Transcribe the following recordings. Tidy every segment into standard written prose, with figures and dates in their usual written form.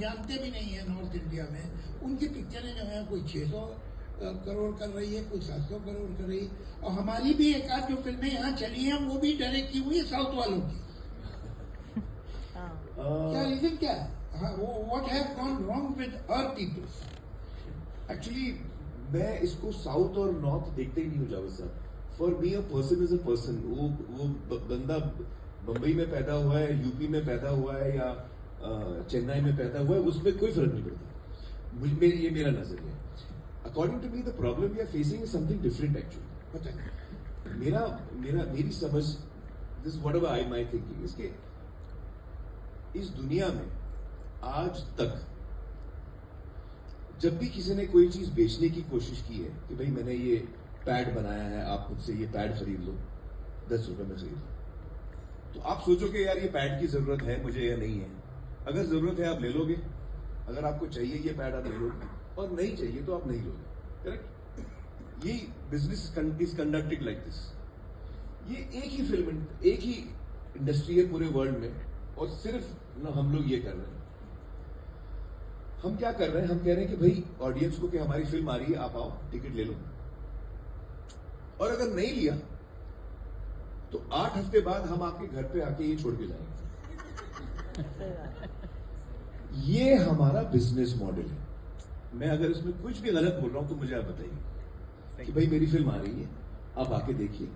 जानते भी नहीं है नॉर्थ इंडिया में, उनकी पिक्चरें जो हैं कोई 600 करोड़ कर रही है, कोई 700 करोड़ कर रही है। और हमारी भी एक आध जो फिल्में यहाँ चली हैं वो भी डायरेक्ट की हुई है साउथ वालों की। क्या रीजन क्या है? What have gone wrong with our people? Actually मैं इसको साउथ और नॉर्थ देखते ही नहीं हूँ जावेद साहब। For me a person is a person. वो बंदा बंबई में पैदा हुआ है, यूपी में पैदा हुआ है या चेन्नई में पैदा हुआ है, उसमें कोई फर्क नहीं पड़ता। ये मेरा नजरिया है। According to me the problem we are facing is something different actually. मेरी समझ, this whatever I my thinking, इसके इस दुनिया में आज तक जब भी किसी ने कोई चीज बेचने की कोशिश की है कि भाई मैंने ये पैड बनाया है, आप मुझसे ये पैड खरीद लो, 10 रुपए में खरीद लो, तो आप सोचोगे यार ये पैड की जरूरत है मुझे या नहीं है। अगर जरूरत है आप ले लोगे, अगर आपको चाहिए ये पैड आप ले लोगे, और नहीं चाहिए तो आप नहीं लोगे। करेक्ट? ये business is conducted like this. ये एक ही फिल्म, एक ही इंडस्ट्री है पूरे वर्ल्ड में, और सिर्फ हम लोग ये कर रहे हैं। हम क्या कर रहे हैं? हम कह रहे हैं कि भाई ऑडियंस को कि हमारी फिल्म आ रही है, आप आओ टिकट ले लो, और अगर नहीं लिया तो 8 हफ्ते बाद हम आपके घर पे आके ये छोड़ के जाएंगे। ये हमारा बिजनेस मॉडल है। मैं अगर इसमें कुछ भी गलत बोल रहा हूं तो मुझे आप बताइए कि भाई मेरी फिल्म आ रही है, आप आके देखिए,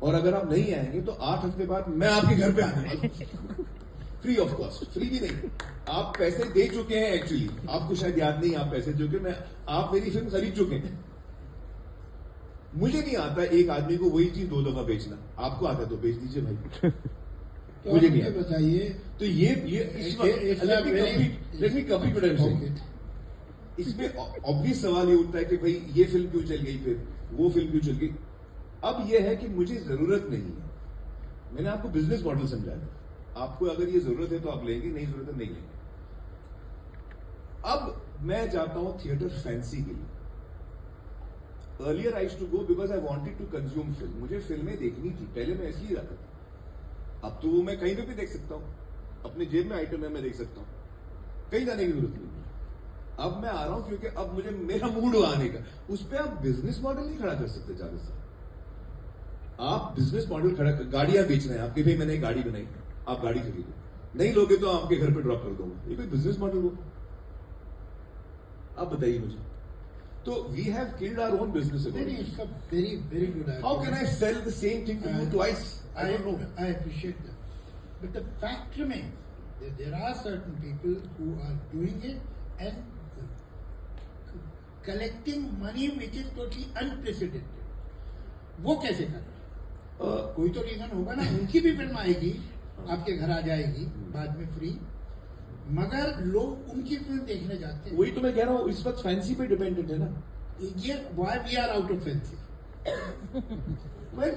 और अगर आप नहीं आएंगे तो 8 हफ्ते बाद मैं आपके घर पे आने वाला हूं, फ्री ऑफ कॉस्ट। फ्री भी नहीं, आप पैसे दे चुके हैं। एक्चुअली आपको शायद याद नहीं, आप पैसे दे चुके, आप मेरी फिल्म खरीद चुके हैं। मुझे नहीं आता एक आदमी को वही चीज 2 दफा बेचना। आपको आता तो बेच दीजिए भाई। तो मुझे नहीं बताइए। तो इसमें ऑब्वियस सवाल ये उठता है कि भाई ये फिल्म क्यों चल गई, फिर वो फिल्म क्यों चल गई। अब ये है कि मुझे जरूरत नहीं है। मैंने आपको बिजनेस मॉडल समझाया। आपको अगर ये जरूरत है तो आप लेंगे, नहीं जरूरत है नहीं लेंगे। अब मैं जाता हूं थिएटर फैंसी के लिए। Earlier I used to go because I wanted to consume film. मुझे फिल्में देखनी थी, पहले मैं इसलिए जाता था। अब तो मैं कहीं पे भी देख सकता हूं, अपने जेब में आइटम है, मैं देख सकता हूं, कहीं जाने की जरूरत नहीं। अब मैं आ रहा हूं क्योंकि अब मुझे मेरा मूड आने का। उस पर आप बिजनेस मॉडल नहीं खड़ा कर सकते जावेद साहब। आप बिजनेस मॉडल खड़ा, गाड़ियां बेच रहे हैं आपके, भाई मैंने एक गाड़ी बनाई, आप गाड़ी खरीदो, नहीं लोगे तो आपके घर पे ड्रॉप कर दूंगा। ये कोई बिजनेस मॉडल हो? आप बताइए मुझे। तो we have killed our own business. Very very good. How can I sell the same thing to you twice? I don't know. I appreciate that, but the fact remain there are certain people who are doing it and collecting money which is totally unprecedented. वो कैसे कर रहे हैं? कोई तो reason होगा ना। उनकी भी फिल्म आएगी, आपके घर आ जाएगी बाद में फ्री, मगर लोग उनकी फिल्म देखने जाते हैं। वही तो मैं कह रहा हूं, इस वक्त फैंसी पे डिपेंडेंट है ना। ये why we are out of fancy? Well,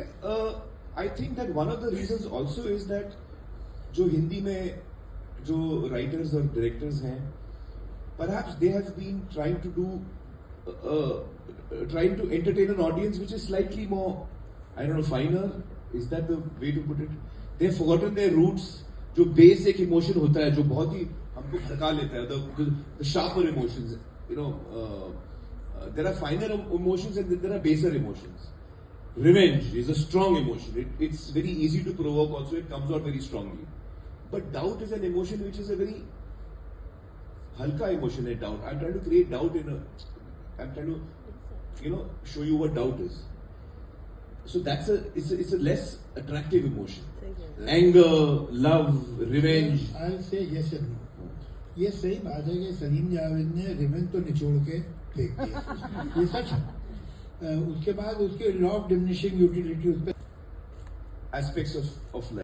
I think that one of the reasons also is that जो हिंदी में जो राइटर्स और डायरेक्टर्स हैं, perhaps they have been trying to entertain an audience which is slightly more, I don't know, finer. Is that the way to put it? They have forgotten their roots. जो basic emotion होता है, जो बहुत ही हमको भड़का लेता है, the sharper emotions, you know, there are finer emotions and there are baser emotions. Revenge is a strong emotion. It's very easy to provoke also. It comes out very strongly. But doubt is an emotion which is a very halka emotion है doubt. I'm trying to create doubt I'm trying to, show you what doubt is. So it's a less attractive emotion. Anger, love, revenge. I'll say yes and no. ये सही बात है कि सलीम जावेद ने revenge तो निचोड़ के फेंक दिया, ये सच है। उसके बाद उसके लॉ ऑफ डिमिनिशिंग यूटिलिटी उस पर aspects of life.